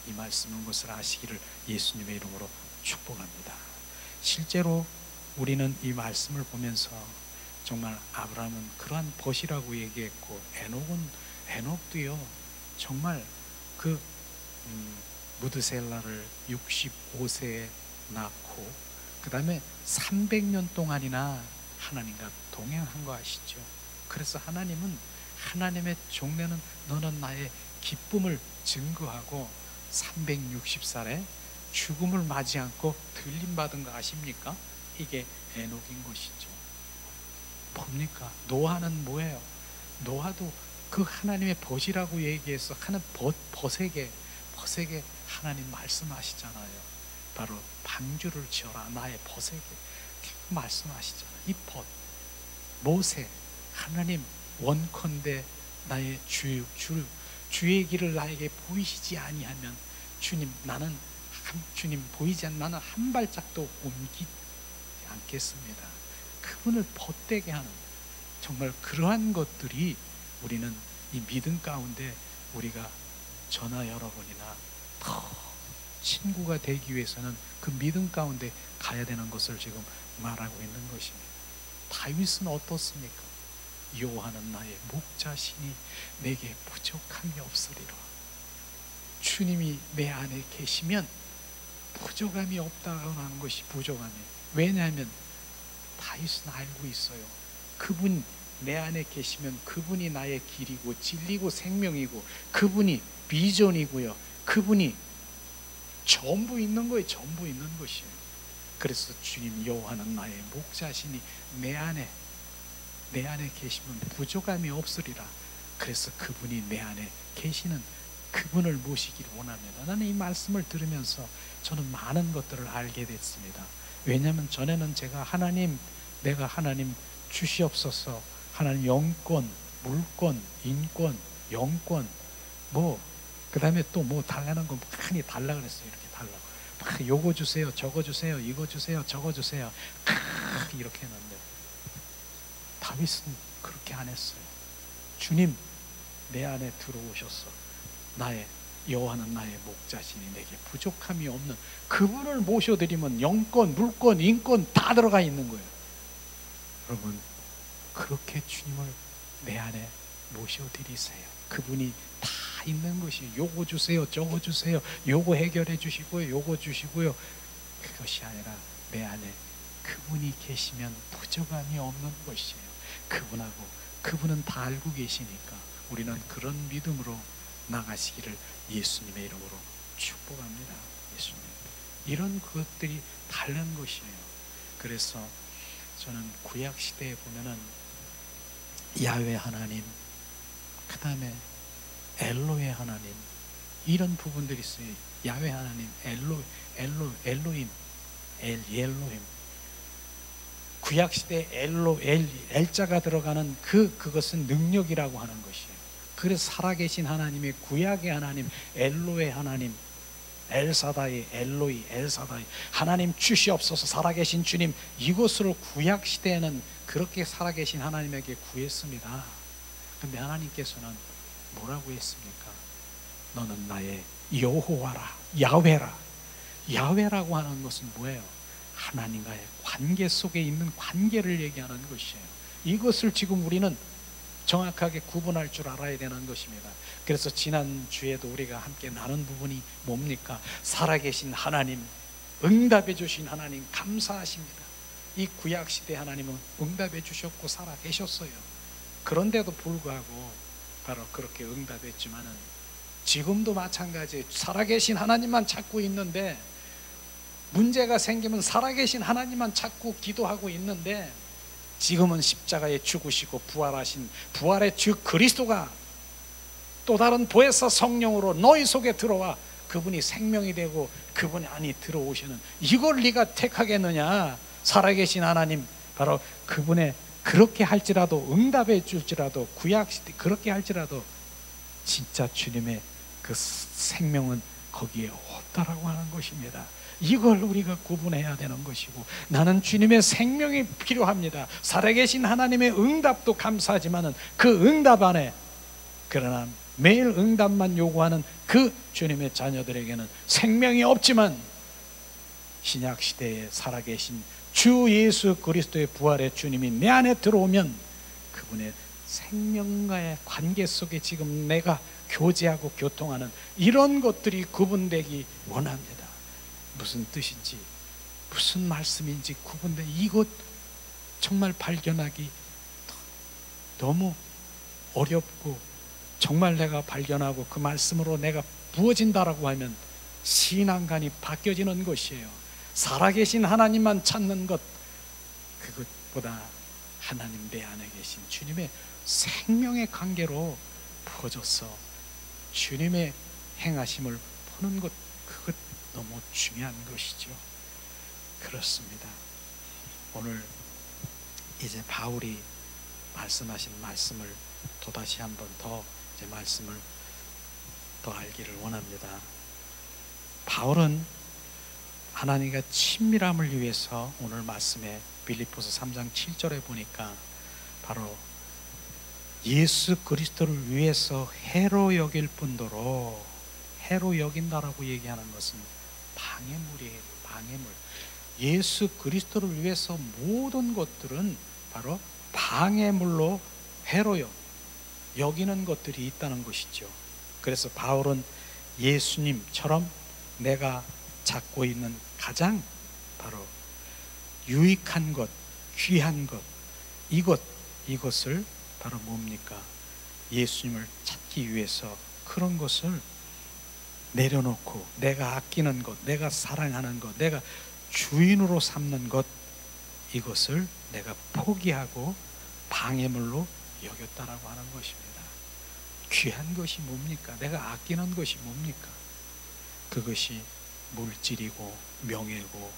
이 말씀인 것을 아시기를 예수님의 이름으로 축복합니다. 실제로 우리는 이 말씀을 보면서 정말 아브라함은 그러한 벗이라고 얘기했고, 에녹도요 정말 그 무드셀라를 65세에 낳고 그 다음에 300년 동안이나 하나님과 동행한 거 아시죠? 그래서 하나님은, 하나님의 종래는 너는 나의 기쁨을 증거하고 360살에 죽음을 맞이 않고 들림받은 거 아십니까? 이게 에녹인 것이죠. 뭡니까? 노아는 뭐예요? 노아도 그 하나님의 벗이라고 얘기해서 하는 벗에게 하나님 말씀하시잖아요. 바로 방주를 지어라 나의 벗에게 말씀하시잖아요. 이 벗, 모세, 하나님 원컨대 나의 주의 길을 나에게 보이시지 아니하면 주님 주님 보이지 않는 나는 한 발짝도 옮기지 않겠습니다. 그분을 벗되게 하는 정말 그러한 것들이 우리는 이 믿음 가운데 우리가 저나 여러분이나 더 친구가 되기 위해서는 그 믿음 가운데 가야 되는 것을 지금 말하고 있는 것입니다. 다윗은 어떻습니까? 여호와는 나의 목자시니 내게 부족함이 없으리라. 주님이 내 안에 계시면 부족함이 없다고 하는 것이 부족함이. 왜냐하면 다윗은 알고 있어요. 그분 내 안에 계시면 그분이 나의 길이고 진리고 생명이고 그분이 비전이고요. 그분이 전부 있는 거예요. 전부 있는 것이에요. 그래서 주님 여호와는 나의 목자시니 내 안에 계시면 부족함이 없으리라. 그래서 그분이 내 안에 계시는 그분을 모시기를 원합니다. 나는 이 말씀을 들으면서 저는 많은 것들을 알게 됐습니다. 왜냐하면 전에는 제가 내가 하나님 주시옵소서, 하나님 영권, 물권, 인권, 영권, 그 다음에 또 달라는 거 많이 달라 그랬어요. 이렇게 달라고 막 요거 주세요, 저거 주세요, 이거 주세요, 저거 주세요, 이렇게 했는데 다윗은 그렇게 안 했어요. 주님 내 안에 들어오셔서 여호와는 나의 목자시니 내게 부족함이 없는 그분을 모셔드리면 영권, 물권, 인권 다 들어가 있는 거예요. 여러분 그렇게 주님을 내 안에 모셔드리세요. 그분이 다 있는 것이 요거 주세요, 저거 주세요, 요거 해결해 주시고요, 요거 주시고요. 그것이 아니라 내 안에 그분이 계시면 부족함이 없는 것이에요. 그분은 다 알고 계시니까 우리는 그런 믿음으로 나가시기를 예수님의 이름으로 축복합니다. 예수님 이런 것들이 다른 것이에요. 그래서 저는 구약 시대에 보면은 야훼 하나님, 그 다음에 엘로의 하나님, 이런 부분들이 있어요. 야훼 하나님, 엘로힘. 구약 시대에 엘자가 들어가는 그것은 능력이라고 하는 것이에요. 그래서 살아계신 하나님의 구약의 하나님, 엘로의 하나님, 엘사다이, 엘사다이, 하나님 주시옵소서, 살아계신 주님, 이것을 구약 시대에는 그렇게 살아계신 하나님에게 구했습니다. 그런데 하나님께서는 뭐라고 했습니까? 너는 나의 여호와라, 야훼라. 야훼라고 하는 것은 뭐예요? 하나님과의 관계 속에 있는 관계를 얘기하는 것이에요. 이것을 지금 우리는 정확하게 구분할 줄 알아야 되는 것입니다. 그래서 지난주에도 우리가 함께 나눈 부분이 뭡니까? 살아계신 하나님, 응답해 주신 하나님 감사하십니다. 이 구약시대 하나님은 응답해 주셨고 살아계셨어요. 그런데도 불구하고 바로 그렇게 응답했지만은 지금도 마찬가지예요. 살아계신 하나님만 찾고 있는데, 문제가 생기면 살아계신 하나님만 찾고 기도하고 있는데, 지금은 십자가에 죽으시고 부활하신 부활의 주 그리스도가 또 다른 보혜사 성령으로 너희 속에 들어와 그분이 생명이 되고 그분이 안에 들어오시는, 이걸 네가 택하겠느냐? 살아계신 하나님, 바로 그분의 그렇게 할지라도, 응답해 줄지라도, 구약시대 그렇게 할지라도 진짜 주님의 그 생명은 거기에 없다라고 하는 것입니다. 이걸 우리가 구분해야 되는 것이고, 나는 주님의 생명이 필요합니다. 살아계신 하나님의 응답도 감사하지만은 그 응답 안에, 그러나 매일 응답만 요구하는 그 주님의 자녀들에게는 생명이 없지만 신약 시대에 살아계신 주 예수 그리스도의 부활의 주님이 내 안에 들어오면 그분의 생명과의 관계 속에 지금 내가 교제하고 교통하는 이런 것들이 구분되기 원합니다. 무슨 뜻인지, 무슨 말씀인지 구분돼, 이것 정말 발견하기 너무 어렵고, 정말 내가 발견하고 그 말씀으로 내가 부어진다라고 하면 신앙관이 바뀌어지는 것이에요. 살아계신 하나님만 찾는 것, 그것보다 하나님 내 안에 계신 주님의 생명의 관계로 부어져서 주님의 행하심을 보는 것, 그것 너무 중요한 것이죠. 그렇습니다. 오늘 이제 바울이 말씀하신 말씀을 또다시 한번 더 이제 말씀을 더 알기를 원합니다. 바울은 하나님과 친밀함을 위해서 오늘 말씀에 빌립보서 3장 7절에 보니까 바로 예수 그리스도를 위해서 해로 여길 뿐더러, 해로 여긴다라고 얘기하는 것은 방해물이에요. 방해물. 예수 그리스도를 위해서 모든 것들은 바로 방해물로 해로 여기는 것들이 있다는 것이죠. 그래서 바울은 예수님처럼 내가 잡고 있는 가장 바로 유익한 것, 귀한 것, 이것을 바로 뭡니까? 예수님을 찾기 위해서 그런 것을 내려놓고 내가 아끼는 것, 내가 사랑하는 것, 내가 주인으로 삼는 것, 이것을 내가 포기하고 방해물로 여겼다라고 하는 것입니다. 귀한 것이 뭡니까? 내가 아끼는 것이 뭡니까? 그것이 물질이고 명예고,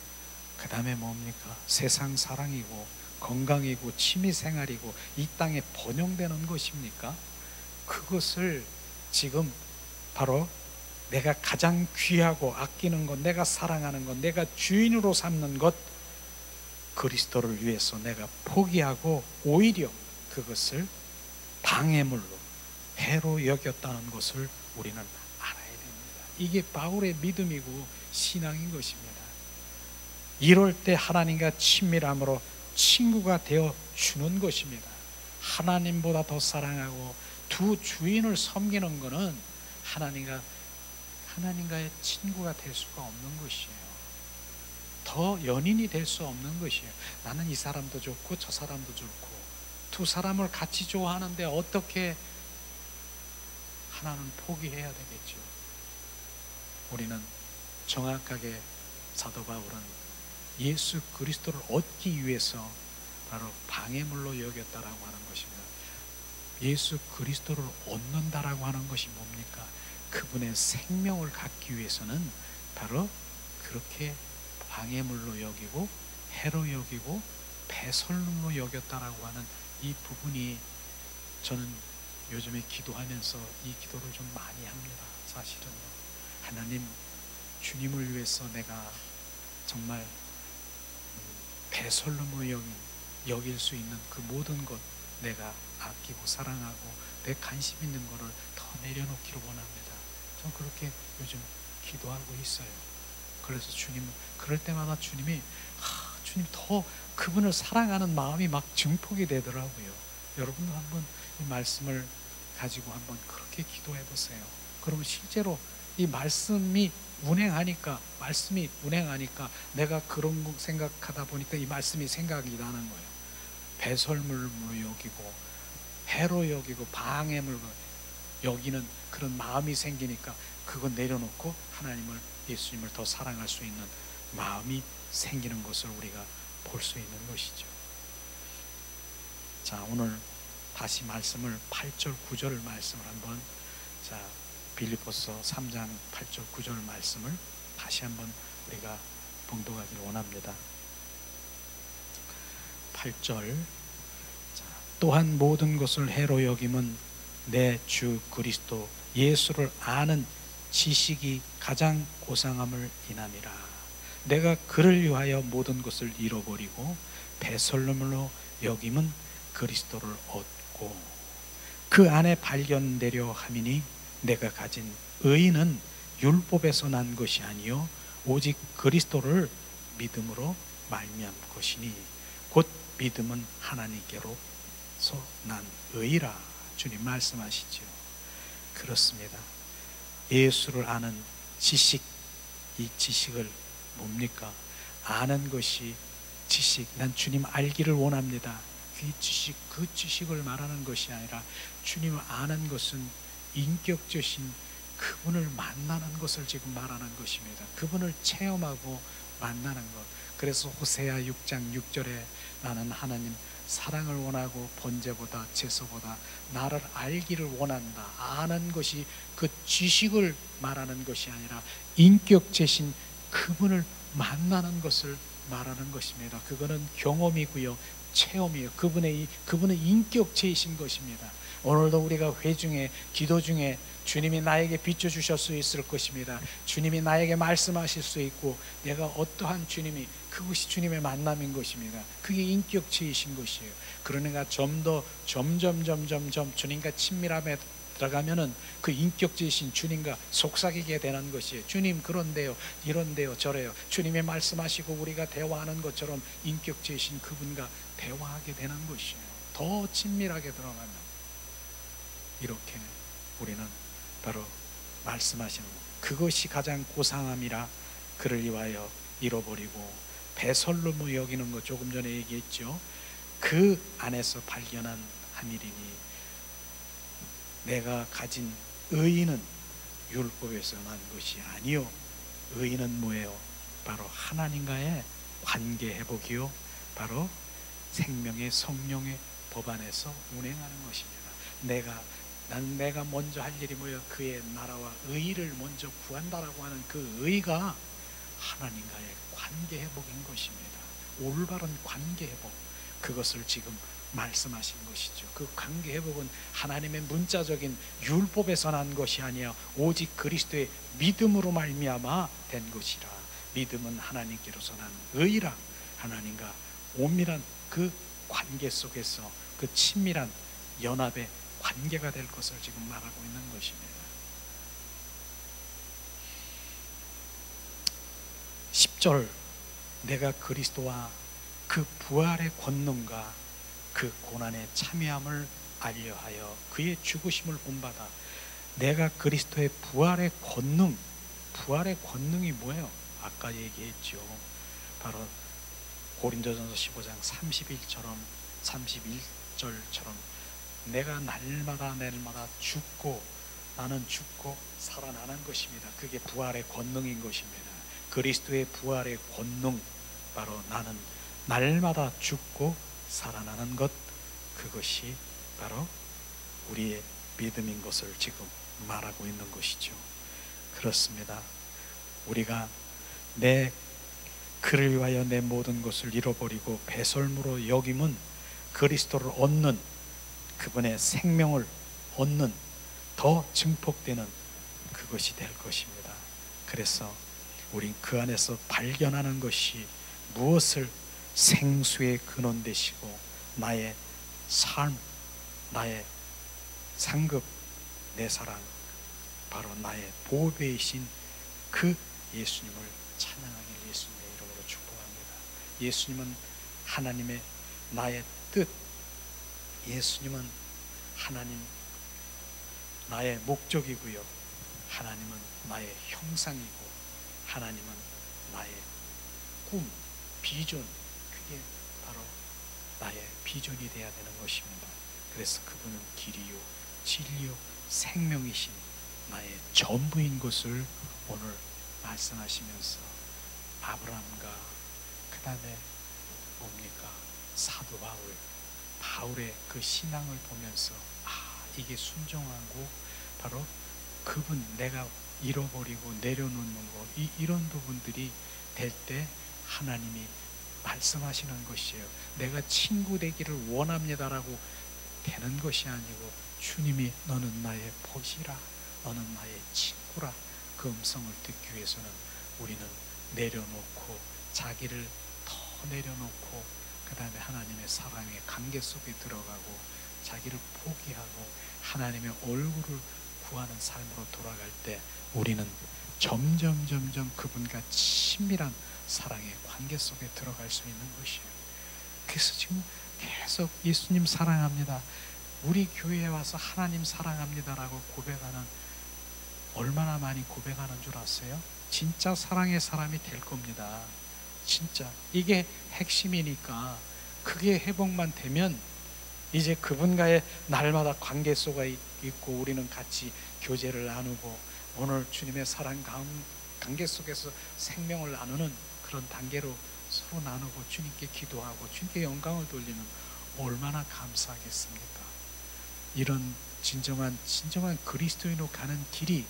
그 다음에 뭡니까? 세상 사랑이고 건강이고 취미생활이고 이 땅에 번영되는 것입니까? 그것을 지금 바로 내가 가장 귀하고 아끼는 것, 내가 사랑하는 것, 내가 주인으로 삼는 것, 그리스도를 위해서 내가 포기하고 오히려 그것을 방해물로, 해로 여겼다는 것을 우리는 알아야 됩니다. 이게 바울의 믿음이고 신앙인 것입니다. 이럴 때 하나님과 친밀함으로 친구가 되어 주는 것입니다. 하나님보다 더 사랑하고 두 주인을 섬기는 것은 하나님과의 친구가 될 수가 없는 것이에요. 더 연인이 될 수 없는 것이에요. 나는 이 사람도 좋고 저 사람도 좋고 두 사람을 같이 좋아하는데 어떻게 하나는 포기해야 되겠죠. 우리는 정확하게 사도 바울은 예수 그리스도를 얻기 위해서 바로 방해물로 여겼다라고 하는 것입니다. 예수 그리스도를 얻는다라고 하는 것이 뭡니까? 그분의 생명을 갖기 위해서는 바로 그렇게 방해물로 여기고 해로 여기고 배설물로 여겼다라고 하는 이 부분이, 저는 요즘에 기도하면서 이 기도를 좀 많이 합니다. 사실은 하나님, 주님을 위해서 내가 정말 배설물로 여길 수 있는 그 모든 것, 내가 아끼고 사랑하고 내 관심 있는 것을 더 내려놓기를 원합니다. 전 그렇게 요즘 기도하고 있어요. 그래서 그럴 때마다 주님이 더 그분을 사랑하는 마음이 막 증폭이 되더라고요. 여러분도 한번 이 말씀을 가지고 한번 그렇게 기도해 보세요. 그러면 실제로 이 말씀이 운행하니까 내가 그런 거 생각하다 보니까 이 말씀이 생각이 나는 거예요. 배설물로 여기고 해로 여기고 방해물로 여기는 그런 마음이 생기니까 그건 내려놓고 예수님을 더 사랑할 수 있는 마음이 생기는 것을 우리가 볼 수 있는 것이죠. 자, 오늘 다시 말씀을 8절 9절 말씀을 한번, 자, 빌립보서 3장 8절 9절 말씀을 다시 한번 우리가 봉독하기를 원합니다. 8절, 자, 또한 모든 것을 해로 여김은 내 주 그리스도 예수를 아는 지식이 가장 고상함을 인함이라. 내가 그를 위하여 모든 것을 잃어버리고 배설물로 여김은 그리스도를 얻고 그 안에 발견되려 함이니 내가 가진 의는 율법에서 난 것이 아니요 오직 그리스도를 믿음으로 말미암 것이니 곧 믿음은 하나님께로서 난 의라. 주님 말씀하시죠. 그렇습니다. 예수를 아는 지식, 이 지식을 뭡니까? 아는 것이 지식. 난 주님 알기를 원합니다. 그 지식을 말하는 것이 아니라 주님을 아는 것은 인격적인 그분을 만나는 것을 지금 말하는 것입니다. 그분을 체험하고 만나는 것. 그래서 호세아 6장 6절에 나는 하나님 사랑을 원하고 번제보다 제사보다 나를 알기를 원한다. 아는 것이 그 지식을 말하는 것이 아니라 인격체신 그분을 만나는 것을 말하는 것입니다. 그거는 경험이고요, 체험이에요. 그분은 인격체이신 것입니다. 오늘도 우리가 회중에 기도 중에 주님이 나에게 비춰주실 수 있을 것입니다. 주님이 나에게 말씀하실 수 있고 내가 어떠한 주님이 그것이 주님의 만남인 것입니다. 그게 인격체이신 것이에요. 그러니까 점점 주님과 친밀함에 들어가면은 그 인격체이신 주님과 속삭이게 되는 것이에요. 주님 그런데요, 이런데요, 저래요. 주님이 말씀하시고 우리가 대화하는 것처럼 인격체이신 그분과 대화하게 되는 것이에요. 더 친밀하게 들어가면 이렇게 우리는 바로 말씀하시는 그것이 가장 고상함이라 그를 위하여 잃어버리고 배설로 여기는 것 조금 전에 얘기했죠. 그 안에서 발견한 하밀이니 내가 가진 의의는 율법에서 난 것이 아니요 의의는 뭐예요? 바로 하나님과의 관계 회복이요 바로 생명의 성령의 법 안에서 운행하는 것입니다. 내가 먼저 할 일이 뭐예요? 그의 나라와 의의를 먼저 구한다라고 하는 그 의의가 하나님과의 관계 회복인 것입니다. 올바른 관계 회복, 그것을 지금 말씀하신 것이죠. 그 관계 회복은 하나님의 문자적인 율법에서 난 것이 아니야 오직 그리스도의 믿음으로 말미암아 된 것이라. 믿음은 하나님께로서 난 의의라. 하나님과 온밀한 그 관계 속에서 그 친밀한 연합의 관계가 될 것을 지금 말하고 있는 것입니다. 10절 내가 그리스도와 그 부활의 권능과 그 고난의 참여함을 알려하여 그의 죽으심을 본받아. 내가 그리스도의 부활의 권능이 뭐예요? 아까 얘기했죠. 바로 고린도전서 15장 31절처럼 내가 날마다 나는 죽고 살아나는 것입니다. 그게 부활의 권능인 것입니다. 그리스도의 부활의 권능, 바로 나는 날마다 죽고 살아나는 것, 그것이 바로 우리의 믿음인 것을 지금 말하고 있는 것이죠. 그렇습니다. 우리가 그를 위하여 내 모든 것을 잃어버리고 배설물로 여김은 그리스도를 얻는, 그분의 생명을 얻는, 더 증폭되는 그것이 될 것입니다. 그래서 우린 그 안에서 발견하는 것이 무엇을? 생수의 근원 되시고 나의 삶, 나의 상급, 내 사랑, 바로 나의 보배이신 그 예수님을 찬양하길 예수님의 이름으로 축복합니다. 예수님은 하나님의 나의 뜻, 예수님은 하나님 나의 목적이고요, 하나님은 나의 형상이고, 하나님은 나의 꿈, 비전, 그게 바로 나의 비전이 되어야 되는 것입니다. 그래서 그분은 길이요 진리요 생명이신 나의 전부인 것을 오늘 말씀하시면서 아브라함과 그 다음에 뭡니까? 사도 바울의 그 신앙을 보면서 이게 순종하고 바로 그분, 내가 잃어버리고 내려놓는 거, 이런 부분들이 될 때 하나님이 말씀하시는 것이에요. 내가 친구 되기를 원합니다라고 되는 것이 아니고 주님이 너는 나의 벗이라, 너는 나의 친구라, 그 음성을 듣기 위해서는 우리는 내려놓고, 자기를 더 내려놓고, 그 다음에 하나님의 사랑의 관계 속에 들어가고 자기를 포기하고 하나님의 얼굴을 구하는 삶으로 돌아갈 때 우리는 점점 그분과 친밀한 사랑의 관계 속에 들어갈 수 있는 것이에요. 그래서 지금 계속 예수님 사랑합니다, 우리 교회에 와서 하나님 사랑합니다라고 고백하는, 얼마나 많이 고백하는 줄 아세요? 진짜 사랑의 사람이 될 겁니다. 진짜 이게 핵심이니까, 그게 회복만 되면 이제 그분과의 날마다 관계 속에 있고, 우리는 같이 교제를 나누고, 오늘 주님의 사랑 관계 속에서 생명을 나누는 그런 단계로 서로 나누고, 주님께 기도하고 주님께 영광을 돌리는, 얼마나 감사하겠습니까? 이런 진정한 그리스도인으로 가는 길이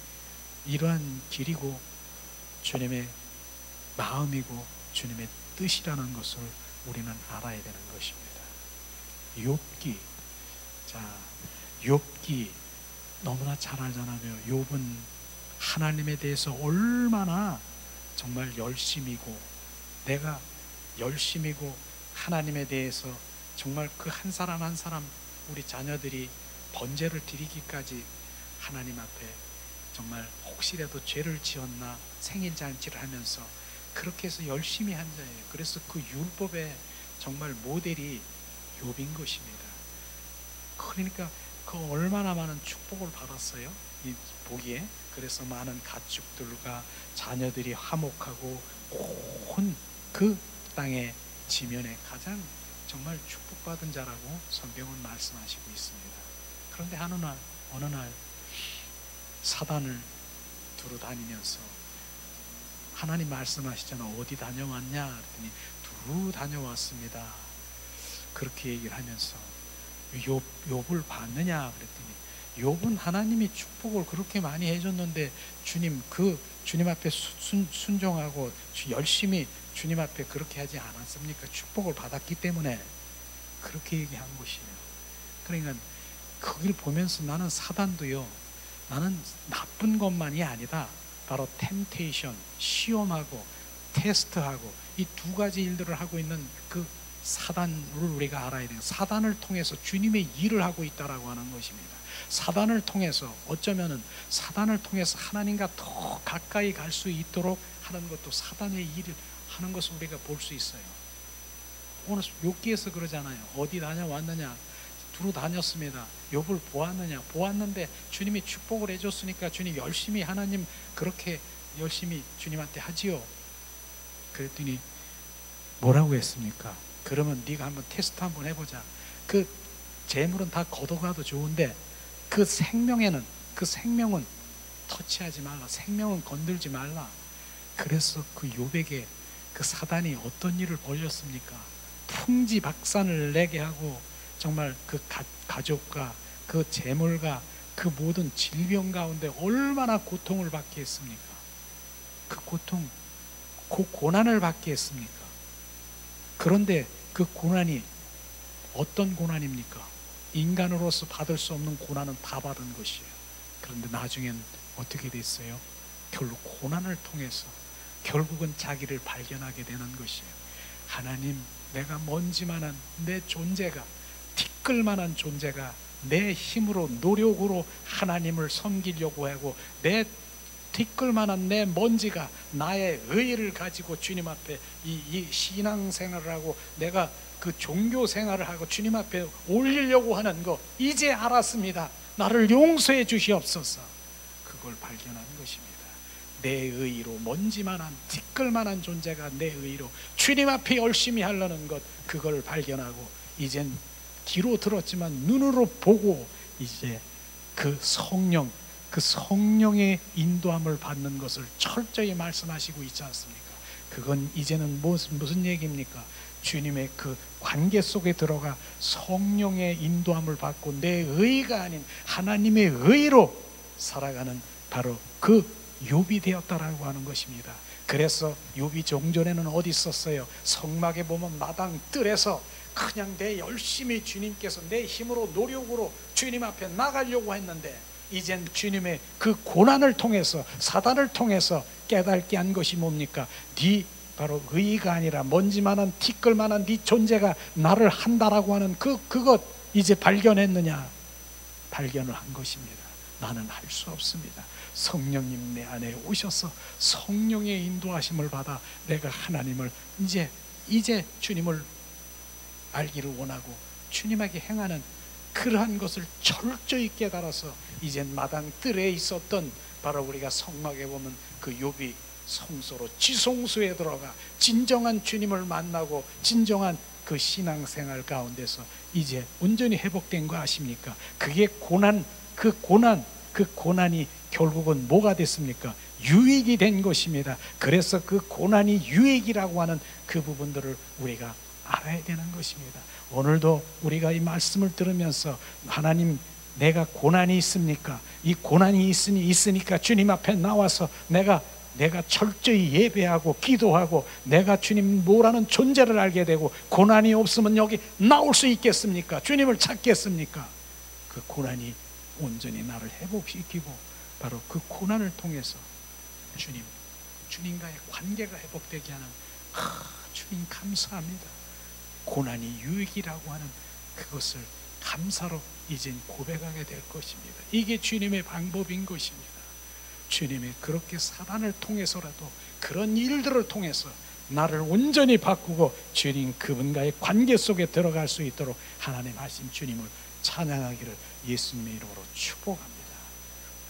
이러한 길이고, 주님의 마음이고 주님의 뜻이라는 것을 우리는 알아야 되는 것입니다. 욥기, 자, 욥기 너무나 잘 알잖아요. 욥은 하나님에 대해서 얼마나 정말 열심이고, 내가 열심이고, 하나님에 대해서 정말 그 한 사람 한 사람, 우리 자녀들이 번제를 드리기까지 하나님 앞에 정말 혹시라도 죄를 지었나 생일 잔치를 하면서 그렇게 해서 열심히 한 자예요. 그래서 그 율법의 정말 모델이 욥인 것입니다. 그러니까 그 얼마나 많은 축복을 받았어요, 이 보기에. 그래서 많은 가축들과 자녀들이 화목하고 온 그 땅의 지면에 가장 정말 축복받은 자라고 성경은 말씀하시고 있습니다. 그런데 어느 날 사단을 두루 다니면서, 하나님 말씀하시잖아, 어디 다녀왔냐 그랬더니 두루 다녀왔습니다, 그렇게 얘기를 하면서, 욥을 봤느냐 그랬더니, 욥은 하나님이 축복을 그렇게 많이 해줬는데 주님 앞에 순종하고 열심히 주님 앞에 그렇게 하지 않았습니까? 축복을 받았기 때문에 그렇게 얘기한 것이에요. 그러니까 거기를 보면서 나는 사단도요, 나는 나쁜 것만이 아니다, 바로 템테이션, 시험하고 테스트하고 이 두 가지 일들을 하고 있는 그 사단을 우리가 알아야 돼요. 사단을 통해서 주님의 일을 하고 있다라고 하는 것입니다. 사단을 통해서, 어쩌면은 사단을 통해서 하나님과 더 가까이 갈 수 있도록 하는 것도 사단의 일을 하는 것을 우리가 볼 수 있어요. 오늘 욥기에서 그러잖아요. 어디 다녀왔느냐? 두루 다녔습니다. 욥을 보았느냐? 보았는데 주님이 축복을 해줬으니까 주님 열심히, 하나님 그렇게 열심히 주님한테 하지요. 그랬더니 뭐라고 했습니까? 그러면 네가 한번 테스트 한번 해보자. 그 재물은 다 걷어가도 좋은데 그 생명은 터치하지 말라, 생명은 건들지 말라. 그래서 그 욥에게 그 사단이 어떤 일을 벌였습니까? 풍지박산을 내게 하고, 정말 그 가족과 그 재물과 그 모든 질병 가운데 얼마나 고통을 받게 했습니까? 그 고통, 그 고난을 받게 했습니까? 그런데 그 고난이 어떤 고난입니까? 인간으로서 받을 수 없는 고난은 다 받은 것이에요. 그런데 나중엔 어떻게 됐어요? 결국 고난을 통해서 결국은 자기를 발견하게 되는 것이에요. 하나님, 내가 먼지만한 내 존재가, 티끌만한 존재가 내 힘으로 노력으로 하나님을 섬기려고 하고, 내 티끌만한 내 먼지가 나의 의의를 가지고 주님 앞에 이 신앙생활을 하고 내가 그 종교생활을 하고 주님 앞에 올리려고 하는 거 이제 알았습니다. 나를 용서해 주시옵소서. 그걸 발견한 것입니다. 내 의의로, 먼지만한 티끌만한 존재가 내 의의로 주님 앞에 열심히 하려는 것, 그걸 발견하고 이젠 귀로 들었지만 눈으로 보고 이제 그 성령의 인도함을 받는 것을 철저히 말씀하시고 있지 않습니까? 그건 이제는 무슨 얘기입니까? 주님의 그 관계 속에 들어가 성령의 인도함을 받고 내 의가 아닌 하나님의 의로 살아가는 바로 그 욥이 되었다라고 하는 것입니다. 그래서 욥이 종전에는 어디 있었어요? 성막에 보면 마당 뜰에서 그냥 내 열심히 주님께서 내 힘으로 노력으로 주님 앞에 나가려고 했는데, 이젠 주님의 그 고난을 통해서, 사단을 통해서 깨닫게 한 것이 뭡니까? 네 바로 의의가 아니라 먼지만한 티끌만한 네 존재가 나를 한다라고 하는 그것 이제 발견했느냐? 발견을 한 것입니다. 나는 할 수 없습니다. 성령님 내 안에 오셔서 성령의 인도하심을 받아 내가 하나님을 이제 주님을 알기를 원하고 주님에게 행하는 그러한 것을 철저히 깨달아서 이젠 마당 뜰에 있었던 바로 우리가 성막에 보면 그 욥이 성소로 지성소에 들어가 진정한 주님을 만나고 진정한 그 신앙생활 가운데서 이제 온전히 회복된 거 아십니까? 그게 그 고난이 결국은 뭐가 됐습니까? 유익이 된 것입니다. 그래서 그 고난이 유익이라고 하는 그 부분들을 우리가 알아야 되는 것입니다. 오늘도 우리가 이 말씀을 들으면서 하나님, 내가 고난이 있습니까? 이 고난이 있으니까 주님 앞에 나와서 내가 철저히 예배하고 기도하고 내가 주님 뭐라는 존재를 알게 되고, 고난이 없으면 여기 나올 수 있겠습니까? 주님을 찾겠습니까? 그 고난이 온전히 나를 회복시키고 바로 그 고난을 통해서 주님과의 관계가 회복되게 하는, 주님 감사합니다. 고난이 유익이라고 하는 그것을 감사로 이젠 고백하게 될 것입니다. 이게 주님의 방법인 것입니다. 주님이 그렇게 사단을 통해서라도 그런 일들을 통해서 나를 온전히 바꾸고 주님 그분과의 관계 속에 들어갈 수 있도록 하나님 하신 주님을 찬양하기를 예수님의 이름으로 축복합니다.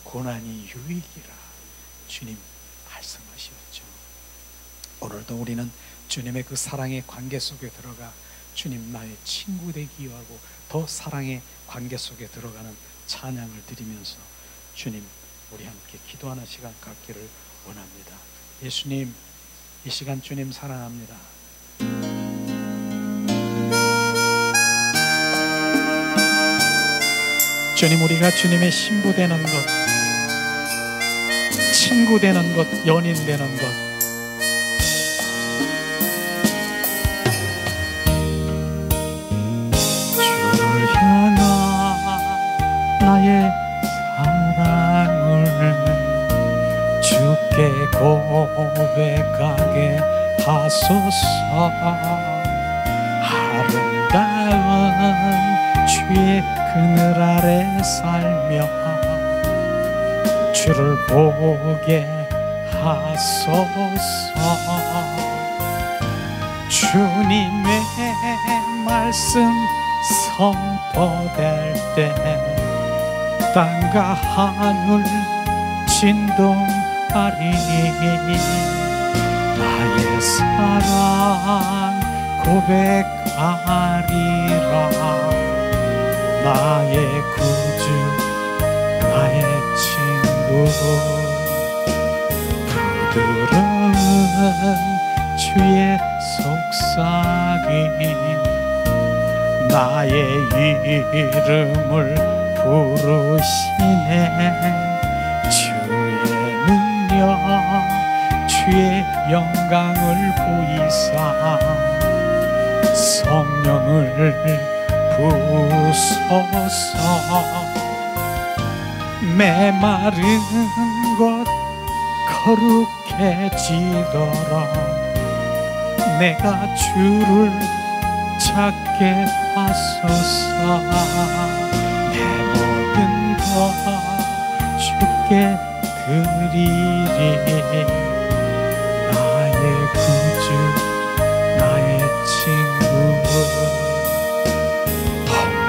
고난이 유익이라 주님 말씀하셨죠. 오늘도 우리는 주님의 그 사랑의 관계 속에 들어가 주님 나의 친구 되기 위하고 더 사랑의 관계 속에 들어가는 찬양을 드리면서 주님 우리 함께 기도하는 시간 갖기를 원합니다. 예수님, 이 시간 주님 사랑합니다. 주님, 우리가 주님의 신부 되는 것, 친구 되는 것, 연인 되는 것, 주를 향한 나의 사랑을 주께 고백하게 하소서. 아름다운 주의 그늘 아래 살며 주를 보게 하소서. 주님의 말씀 선포될 때 땅과 하늘 진동하리. 나의 사랑 고백하리라. 나의 구주 나의 친구 부드러운 주의 속삭임 나의 이름을 부르시네. 주의 능력 주의 영광을 보이사 성령을 부소서. 메마른 곳 거룩해지도록 내가 주를 찾게 하소서. 내 모든 것 주께 드리리. 나의 구주 나의 친구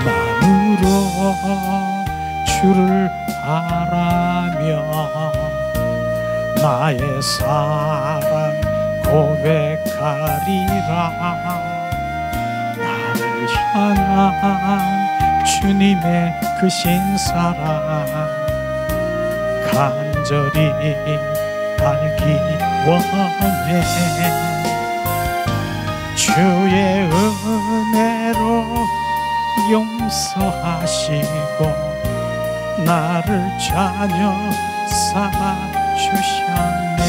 마음으로 주를 바라며 나의 사랑 고백하리라. 나를 향한 주님의 크신 사랑 간절히 알기 원해. 주의 은혜로 용서하시고 나를 자녀 삼아주셨네.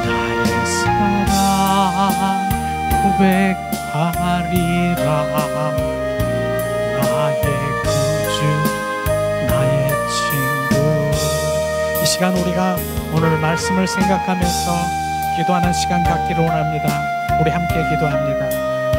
나의 사랑 고백하리라. 나의 구주 나의 친구. 이 시간 우리가 오늘 말씀을 생각하면서 기도하는 시간 갖기를 원합니다. 우리 함께 기도합니다.